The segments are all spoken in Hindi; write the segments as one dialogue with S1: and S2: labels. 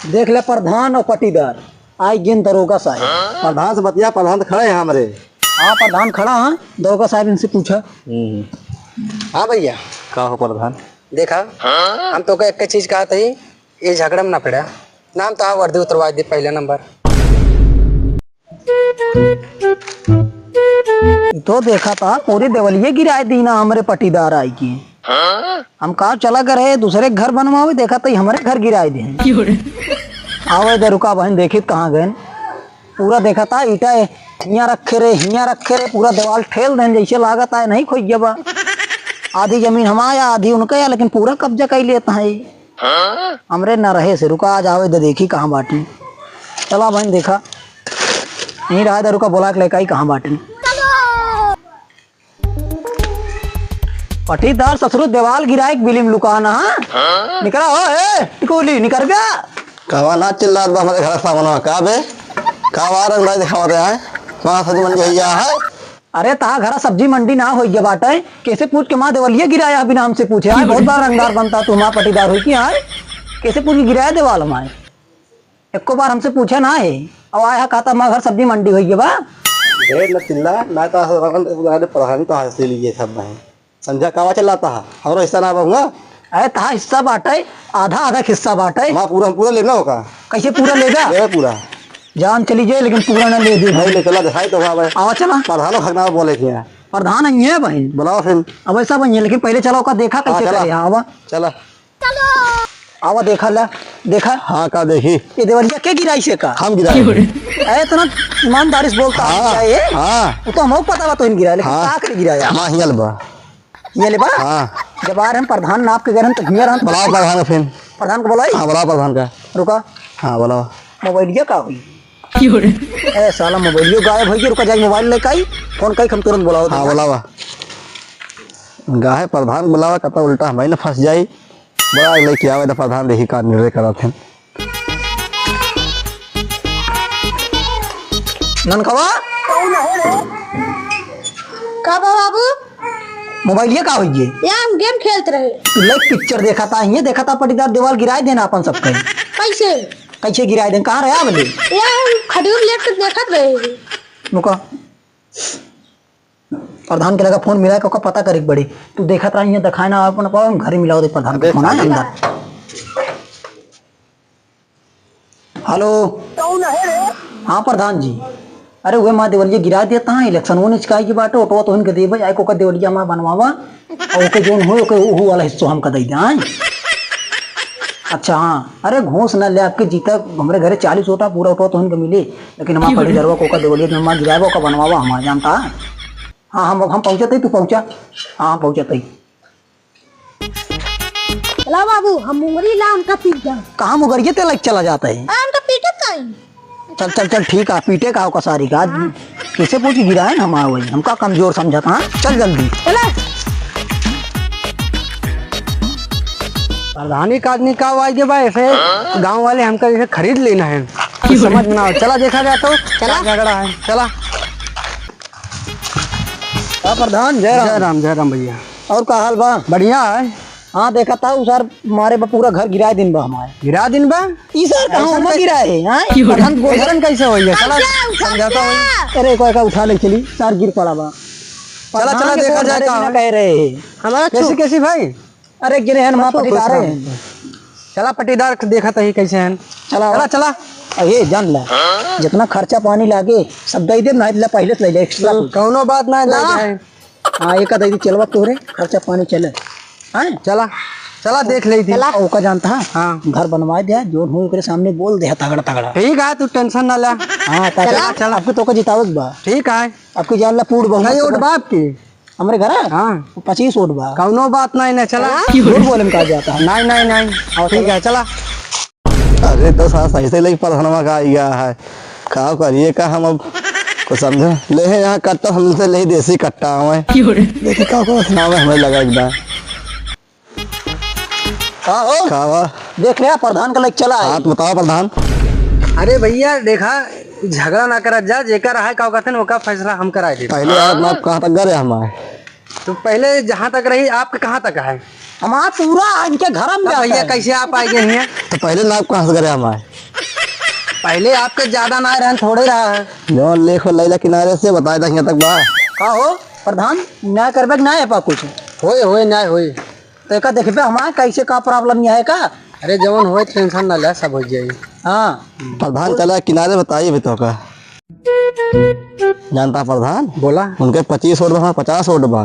S1: देख ले प्रधान और पटीदार आई गिन दरोगा साहब।
S2: प्रधान से बतिया, प्रधान तो खड़े हैं हमारे।
S1: हाँ प्रधान खड़ा हाँ, दरोगा साहब इनसे पूछा।
S3: हाँ भैया
S2: का हो प्रधान?
S3: देखा हम तो एक चीज कहा था ये झगड़ा में ना पड़ा। नाम तो हाँ वर्दी उतरवा दी पहला नंबर।
S1: तो देखा था पूरी देवलिये गिराए दी ना हमारे पटीदार आई की। हम कहा चला करे दूसरे घर बनवावे, देखा तो हमारे घर गिराए दे। आओ इधर रुका बहन, देखी कहाँ गए। पूरा देखा था ईटा हियाँ रखे रे पूरा दीवार ठेल दें जैसे लागत है नहीं खोई जब। आधी जमीन हमारा आधी उनका है, लेकिन पूरा कब्जा कर लेता है हमरे न रहे से। रुका आज आओ इधर देखी कहाँ बाटी। चला बहन देखा नहीं रहा इधर, रुका बोला लेका ही कहाँ बाटी। पटीदार ससुर देवाल गिराए बिलिम लुकाना। निकला हो टिकोली निकल गया।
S2: कहवा ना चिल्ला बा हमारे घर सामने का बे कहवा रंग लाइ दिखावा दे है वहां सब्जी मंडी भैया है।
S1: अरे ता घर सब्जी मंडी ना हो बाटे, कैसे पूछ के माँ देवलिया गिराया बिना हमसे पूछे। आए बहुत बार रंगदार बनता तू माँ पटीदार हुई की। आए कैसे पूछ के गिराया देवाल हमारे, एको बार हमसे पूछा ना है। अब आया कहता माँ घर सब्जी मंडी हुई है बा।
S2: ढेर न चिल्ला ना तो प्रधान तो हासिल लिए सब है समझा। कहवा चिल्लाता है हमारा हिस्सा ना बहुआ।
S1: अरे ता हिस्सा बाटे, आधा आधा हिस्सा बाटे।
S2: माँ पूरा लेना होगा।
S1: कैसे पूरा लेगा?
S2: ले पूरा
S1: जान चली जाए लेकिन पूरा न ले दे
S2: भाई। ले चला दिखाई तो भाई
S1: आवा चला।
S2: प्रधानों खगना बोले थे
S1: प्रधान नहीं है बहन,
S2: बुलाओ फिर।
S1: अब ऐसा बनिए लेकिन पहले चलो का देखा कैसे करे। आवा
S2: चला
S1: आवा देखा ला देखा।
S2: हाँ का देखी
S1: ये देवलिया के गिराई से का
S2: हम गिराए।
S1: इतना ईमानदारी से बोलता है।
S2: हाँ
S1: वो तो हमको पता बा तो इन गिराया, लेकिन का करे गिराया
S2: माँ हियल बा
S1: ये ले बा।
S2: हाँ
S1: जब आ रहे हम प्रधान नाप के गए हम तो हियर हम
S2: बुलाओ प्रधान फिर।
S1: प्रधान को बुलाई।
S2: हाँ बुलाओ प्रधान का।
S1: रुका
S2: हाँ बुलाओ।
S1: मोबाइलिया का हुई ए साला मोबाइलियो गायब हो गई। रुका जाए मोबाइल लेके आई फोन कई हम तुरंत बुलाओ।
S2: हाँ बुलावा गाहे प्रधान बुलावा कहता उल्टा हमारी ना फंस जाई। बड़ा लेके आवे तो प्रधान देखी का निर्णय करा थे।
S1: ननकवा
S4: का बाबू
S1: मोबाइलिया का हुई है?
S4: या हम गेम खेलते रहे।
S1: लाइक पिक्चर देखा था, ये देखा था पटीदार दीवार गिराए देना अपन सबके।
S4: कैसे
S1: कैसे गिराए दें? कहाँ रहा बोले?
S4: या हम खड़ूर लेट के देखत रहे।
S1: रुका प्रधान के लगा फोन मिला के पता करे बड़ी। तू देखा था ये दिखाए ना अपन पाओ घर मिलाओ दे प्रधान के फोन अंदर। हेलो हाँ प्रधान जी। अरे वह माँ देवलिया गिरा देता है इलेक्शन होने चिकाई की बात ऑटो तो इनके देवे आई को का देवलिया माँ बनवावा और ओके जोन हो ओके वो वाला हिस्सा हमका दे दें। अच्छा हाँ अरे घूस न ले आपके जीता हमारे घरे 40 ओटा पूरा ऑटो तो इनके मिले, लेकिन हमारा पड़ी दरवा को का देवलिया माँ गिरावा का बनवावा हमारा जानता है। हाँ हम पहुँचते तू पहुँचा। हाँ पहुँचते
S4: ला बाबू हम मुंगरी ला उनका पीट जा।
S1: कहाँ मुगरिये ते लग चला जाता है।
S4: उनका पीटत नहीं।
S1: चल चल चल ठीक है पीटे का होगा सारी का कैसे पूछ गिरा है ना हमारा वही हमका कमजोर समझा था। चल जल्दी
S3: प्रधानी का आदमी का आवाज दे भाई ऐसे गांव वाले हमका जैसे खरीद लेना है कुछ समझ में ना। चला देखा जाए तो चला झगड़ा है। चला
S1: प्रधान
S3: जय राम भैया।
S1: और का हाल बा?
S3: बढ़िया है।
S1: हाँ देखा था उस मारे बा पूरा घर गिराए दिन बा हमारे।
S3: गिरा दिन बा
S1: ई सर कहाँ हम गिराए हैं?
S3: प्रधान गोधरन कैसे हो गया? चला समझाता हूँ।
S1: अरे कोई का उठा ले चली सार गिर पड़ा बा।
S3: चला चला देखा जाए
S1: कह रहे
S3: हमारा कैसी कैसी भाई।
S1: अरे गिरे हैं माँ पटीदार हैं।
S3: चला पटीदार देखा था कैसे हैं।
S1: चला
S3: चला चला
S1: ये जान ला जितना खर्चा पानी लागे सब दे दे ना पहले से ले ले एक्स्ट्रा
S3: कौनो बात ना है।
S1: हाँ एक दे दी चलवा तोरे खर्चा पानी चले। हाँ
S3: चला चला देख ले थी
S1: ओका जानता है।
S3: हाँ
S1: घर बनवा दिया जो हो के सामने बोल दे तगड़ा तगड़ा।
S3: ठीक है तू टेंशन ना ले।
S1: हाँ चला चला आपके तो का जितावत बा।
S3: ठीक है
S1: आपकी जान ला पूर्ण बहु
S3: नहीं उठ बाप की
S1: हमारे घर है।
S3: हाँ
S1: 25 वोट बा।
S3: कौनो बात नहीं ना। चला
S1: झूठ बोले में कहा जाता है।
S3: नहीं नहीं नहीं ठीक है चला।
S2: अरे तो सही से लेके प्रधानवा का आया है का करिए का हम अब को समझे ले यहाँ कट्टा हमसे ले देसी कट्टा हमें देखिए का हमें लगा एकदम खावा
S1: देख रहे प्रधान का लेक चला है।
S2: हाँ तो बताओ प्रधान।
S3: अरे भैया देखा झगड़ा ना करा जा जेकर है का कहते ओका फैसला हम कराए दे।
S2: पहले आप कहाँ तक गए हमारे
S3: तो पहले जहाँ तक रही आपके कहाँ तक है?
S1: हमारा पूरा इनके घर में
S3: तब
S1: जाता
S3: भैया
S1: है।
S3: कैसे आप आए गए हैं?
S2: तो पहले नाम कहाँ से करे हमारे
S3: पहले आपके ज्यादा ना रहे थोड़े रहा है।
S2: जो लेखो लैला किनारे से बताए था यहाँ तक बा
S1: का हो प्रधान न्याय करबे ना है पा कुछ
S3: होए न्याय होए।
S1: तो का देखबे हमारा कैसे का प्रॉब्लम है का।
S3: अरे जवन होए टेंशन ना ले, सब हो जाए।
S1: हाँ
S2: प्रधान चला किनारे बताइए भी तो का जानता प्रधान
S3: बोला
S2: उनके 25 वोट बा 50 वोट बा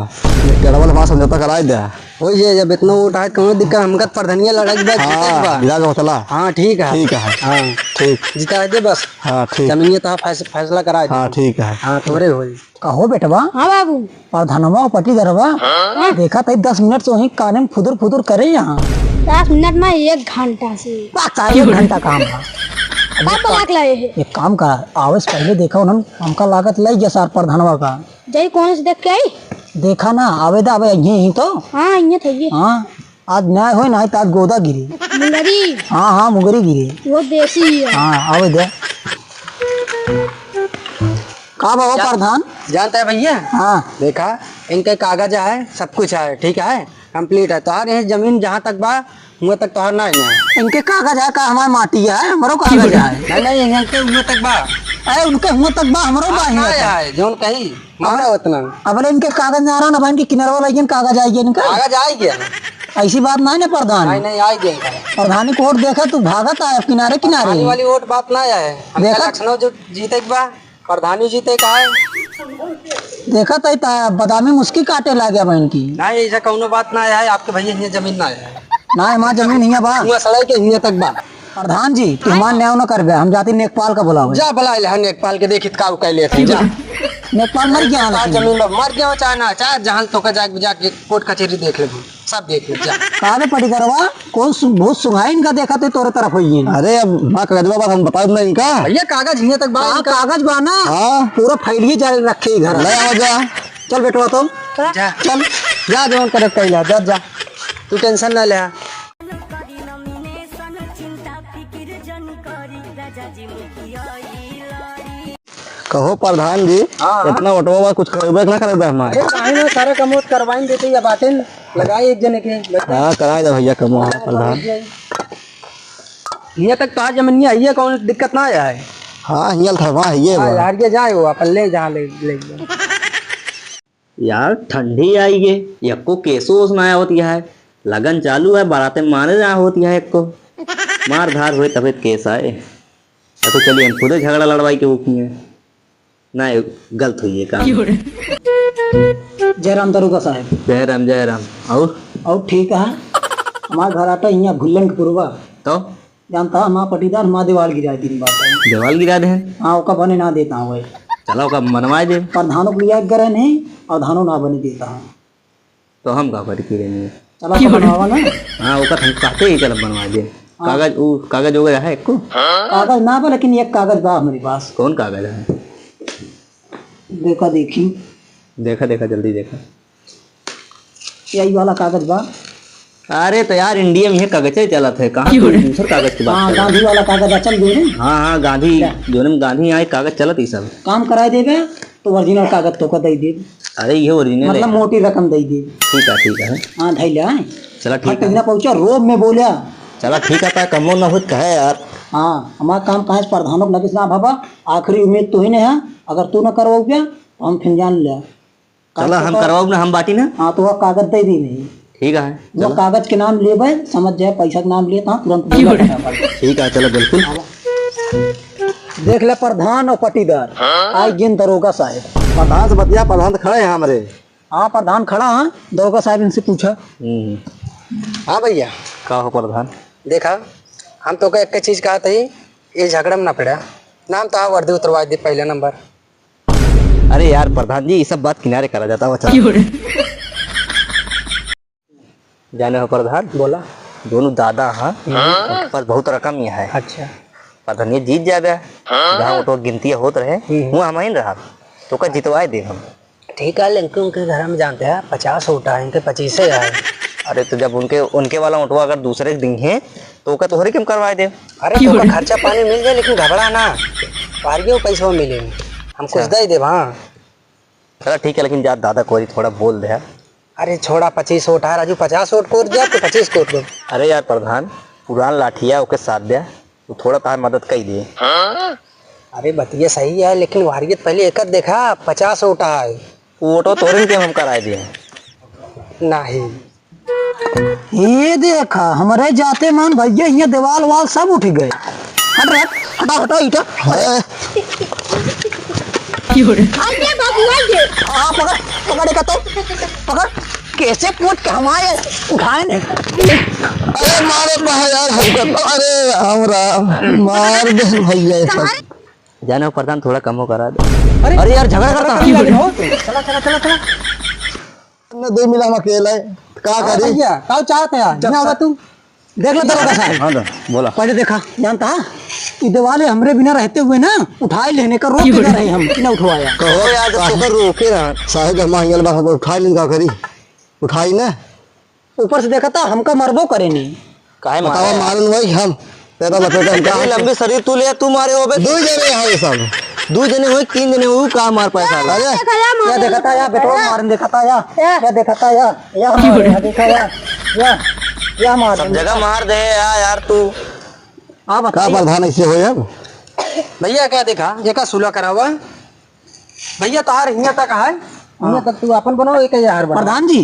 S2: गड़बड़ हमारा समझौता कराई दे।
S3: हो जाए, जब इतना वोट आए कौन दिक्कत, हमका प्रधानिया लड़ाई बा जीतत बा।
S2: विधान सभा चला
S3: हाँ ठीक है।
S2: ठीक है
S3: हाँ
S2: ठीक
S3: जिता दे बस।
S2: हाँ ठीक
S3: जमीन तो फैसला करा दे।
S2: हाँ ठीक है
S3: हाँ थोड़े होए।
S1: कहो बेटवा
S4: हाँ बाबू।
S1: प्रधानवा पटी दरवा देखा था 10 मिनट से वही काने में फुदुर फुदुर करे यहाँ
S4: 10 मिनट में 1 घंटा से
S1: 1 घंटा काम है।
S4: बात तो आग लाए है।
S1: एक काम कर आवे से पहले देखा उन्होंने हमका लागत लग गया सार प्रधानवा का
S4: जय कौन से देख के आई?
S1: देखा ना आवे दा आवे यही तो।
S4: हाँ ये थे
S1: हाँ आज न्याय हो ना तो आज गोदा गिरी।
S4: मुंगरी
S1: हाँ हाँ मुगरी गिरी।
S4: वो देसी है।
S1: हाँ आवे दे का बाबा प्रधान।
S3: जानता है भैया?
S1: हाँ
S3: देखा इनके कागज है, सब कुछ है, ठीक है, कंप्लीट है। तोहार यही जमीन जहाँ तक बा हुआ तक तोहार ना है।
S1: इनके कागज है का हमारे माटी है हमारो कागज है।
S3: नहीं यहाँ के हुआ तक बा
S1: अरे उनके हुआ तक बा हमारो बा
S3: ना
S1: है।
S3: है जोन कही मारा उतना
S1: अब इनके कागज ना आ रहा ना भाई इनके किनारे वाला इनके कागज आएगी इनका।
S3: कागज आ गया।
S1: ऐसी बात ना है ना प्रधान।
S3: नहीं आ गया इनका।
S1: प्रधानी को वोट देखा तू भागत आया किनारे
S3: आने
S1: किनारे।
S3: वाली वोट बात ना है। हमका
S1: देखा?
S3: लखनऊ जो जीते बा प्रधानी जीते का है।
S1: देखा था बदामी मुस्की काटे ला गया बहन की।
S3: नहीं ऐसा कौनो बात ना है। आपके भैया यहाँ जमीन ना है।
S1: ना हमारा जमीन हिया बा।
S3: हुआ सड़ाई के यहाँ तक बा।
S1: प्रधान जी तू हमारा न्याय न कर हम जाती नेकपाल का बुलावे।
S3: जा बुला ले नेकपाल के देखित का कैले थे। जा
S1: नेकपाल मर गया
S3: तार
S1: लेकिन।
S3: जमीन में मर गया चाहे ना चाहे जहाँ तो का जाके कोर्ट कचहरी देख ले, सब देख ले। जा
S1: काहे पड़ी करवा कौन बहुत सुहाई इनका देखा थे तोरे तरफ हुई।
S2: अरे अब माँ कागजवा बात हम बता दें इनका
S3: भैया कागज यहाँ तक बा इनका।
S1: कागज बाना
S2: हाँ
S1: पूरा फैलिए जा रखे घर।
S2: ले आओ जा
S1: चल बेटवा तुम
S3: जा
S1: चल।
S3: जा जोन करे कैला जा जा तू टेंशन ना ले।
S2: कहो प्रधान जी इतना वोटवा कुछ करेबे ना करेबे हमारे।
S3: काहे ना सारा कमोत करवाइन देते या बातें लगाई एक जने के।
S2: हाँ कराए दे भैया कमो है प्रधान।
S3: यहाँ तक तो जमीन आई है, कौन दिक्कत ना आया है।
S2: हाँ हियल था वहाँ ये बा।
S3: यार ये जाए वो अपन ले जहाँ ले जाए।
S5: यार ठंडी आई है यक्को केसो सुनाया होती है लगन चालू है बारातें माने जहाँ होती है एक को मार धार हुए तबियत केस आए। तो चलिए हम खुद झगड़ा लड़वाई के ऊपर है ना गलत हुई है काम।
S1: जयराम दरोगा साहब
S5: जय राम
S1: और ठीक है हमारा घर आता यहाँ भुल्लन के पुरवा
S5: तो
S1: जानता हमारा पटीदार हमारा दीवार गिरा दिन बात है।
S5: देवाल गिरा दे
S1: हाँ ओका बने ना देता हूँ
S5: चलो का मनवाए दे
S1: प्रधानों को लिया करे नहीं और धानों ना बने देता हूँ।
S5: तो हम का करी रहेंगे।
S1: चला तो बनवावा ना।
S5: हाँ वो हम कहते ही चलो बनवा दे कागज वो कागज हो गया है एक को
S1: कागज ना बा लेकिन एक कागज बा हमारे पास।
S5: कौन कागज है
S1: देखा देखी
S5: देखा जल्दी देखा।
S1: यही वाला कागज बा।
S5: अरे तो यार इंडिया में ये कागज ही चला था कहाँ दूसरे कागज की बात
S1: हाँ
S5: कर रहे हो?
S1: गांधी वाला कागज अचल दे रहे।
S5: हाँ गांधी जो में गांधी आए कागज चलत ही सब।
S1: काम कराए देवे तो ओरिजिनल कागज तो का दे दे
S5: अरे ये ओरिजिनल
S1: मतलब
S5: है।
S1: मोटी रकम दे दे।
S5: ठीक है
S1: हाँ धैले आए
S5: चला ठीक है
S1: ना पहुंचा रोब में बोलिया।
S5: चला ठीक है कमो न हो कहे यार।
S1: हाँ हमारा काम कहाँ से प्रधानों को लगे ना बाबा आखिरी उम्मीद तो ही नहीं है अगर तू ना करवाओ क्या तो हम फिर जान लिया।
S5: चला हम करवाओ ना हम बाटी ना।
S1: हाँ तो वह कागज दे दी नहीं
S5: ठीक है
S1: वो कागज के नाम ले भाई समझ जाए पैसा के नाम लिए था तुरंत बोला फटाफट।
S5: ठीक है चलो बिल्कुल।
S1: देख ले प्रधान और पटीदार आज जिन दरोगा साहब।
S2: प्रधान से बतिया प्रधान तो खड़े हैं हमारे।
S1: हाँ प्रधान खड़ा हाँ दरोगा साहब इनसे पूछा।
S3: हाँ भैया
S5: का हो प्रधान।
S3: देखा हम तो एक चीज कहा था ये झगड़ा में ना पड़ा नाम तो हाँ वर्दी उतरवा दी पहला नंबर।
S5: अरे यार प्रधान जी ये सब बात किनारे करा जाता है चलो। जाने हो प्रधान
S3: बोला
S5: दोनों दादा हाँ पर बहुत रकम ही है।
S3: अच्छा
S5: प्रधान ये जीत जाए जहाँ वो तो गिनती होत रहे वो हम ही रहा तो का जितवाए दे हम।
S3: ठीक है लेकिन उनके घर में जानते हैं 50 वोटा है इनके 25 है।
S5: अरे तो जब उनके वाला ऑटो अगर दूसरे दिन है तो का तोहरे क्यों करवाए दे।
S3: अरे तो खर्चा पानी मिल जाए लेकिन घबरा ना पारियों पैसा मिले हम कुछ दे दे। हाँ
S5: चला ठीक है लेकिन जा दादा को थोड़ा बोल दे
S3: अरे छोड़ा 25 वोट है राजू, 50 वोट कोट दिया तो 25 कोट दो।
S5: अरे यार प्रधान, पुरान लाठिया ओके साथ दिया तो थोड़ा तार मदद कर दिए।
S3: अरे बतिया सही है, लेकिन वारियत पहले एक देखा 50 वोट है।
S5: वोटो तोड़न के हम कराए दिए।
S3: नहीं
S1: ये देखा हमारे जाते मान भैया ये दीवाल वाल सब उठ गए। हट रे, हटा हटा ईटा।
S4: आइए बाबू आइए।
S1: हाँ पकड़ पकड़ का तो पकड़, कैसे पूछ के हमारे उठाए ने।
S2: अरे मारे यार हमको, अरे हमरा मार दे भैया सब।
S5: जाने वो प्रधान थोड़ा कम हो करा दे। अरे यार झगड़ा करता है।
S3: चला चला चला चला।
S2: न दे मिला हम अकेला का करी।
S3: भैया का चाहते हैं ना होगा तू?
S1: देख लो दरोगा साहब,
S5: हाँ तो बोला।
S1: पहले देखा जानता ये दीवाले हमरे बिना रहते हुए ना उठाए लेने का रोक के रहे हम ना उठवाया।
S2: कहो यार जब तो रोके ना साहिब मांगल बा उठा लेन का करी, उठाई ना।
S1: ऊपर से देखा था हमका मरबो करे नहीं।
S5: काहे
S2: बताओ
S5: मारे?
S2: मारन वही हम तेरा बतेगा हम
S5: इतनी लंबी शरीर तू ले, तू मारे हो बे।
S2: दो जने हैं ये सब।
S5: 2 जने हुए 3 जने हुए, कहाँ मार पाए साला?
S2: अरे
S1: या देखा था या पेट्रोल मारन देखा था या देखा था या देखा या मार
S5: सब जगह मार दे यार तू।
S1: आप
S2: का प्रधान ऐसे हो अब।
S3: भैया क्या देखा जेका सुलह करा हुआ भैया तार हिया तक है, हिया तक तू अपन बनाओ एक यार बना।
S1: प्रधान जी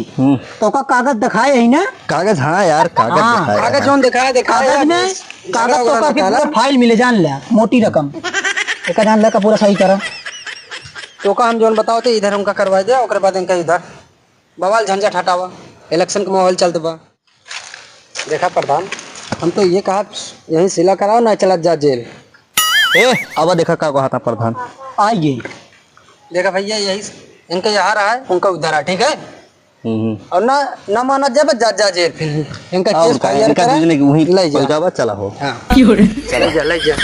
S1: तो का कागज दिखाए है ना।
S2: कागज हाँ यार कागज
S1: हाँ,
S2: दिखाया है।
S3: कागज जोन दिखाया
S1: कागज में कागज तो का पूरा फाइल मिले जान ले मोटी रकम एक जान ले का पूरा सही करा।
S3: तो का हम जोन बताओ तो इधर उनका करवा दे, ओकर बाद इनका इधर बवाल झंझट हटावा, इलेक्शन का माहौल चलते बा। देखा प्रधान हम तो ये कहा यहीं सिला कराओ ना चला जा जेल।
S5: ए अब देखा का कहा था प्रधान।
S1: आइए
S3: देखा भैया यही इनका यहाँ रहा है, उनका उधर है, ठीक है। और ना माना जब जा जेल फिर इनका केस फाइल करा ले जा।
S5: चला हो।
S3: हाँ ले जा ले जा।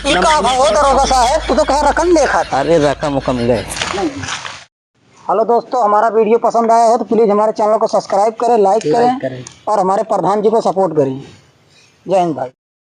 S1: ये का हो दरोगा साहब तू तो कह रकम देखा था।
S5: अरे रकम उकम गए।
S1: हेलो दोस्तों, हमारा वीडियो पसंद आया हो तो प्लीज हमारे चैनल को सब्सक्राइब करें, लाइक करें और हमारे प्रधान जी को सपोर्ट करें। जय हिंद भाई।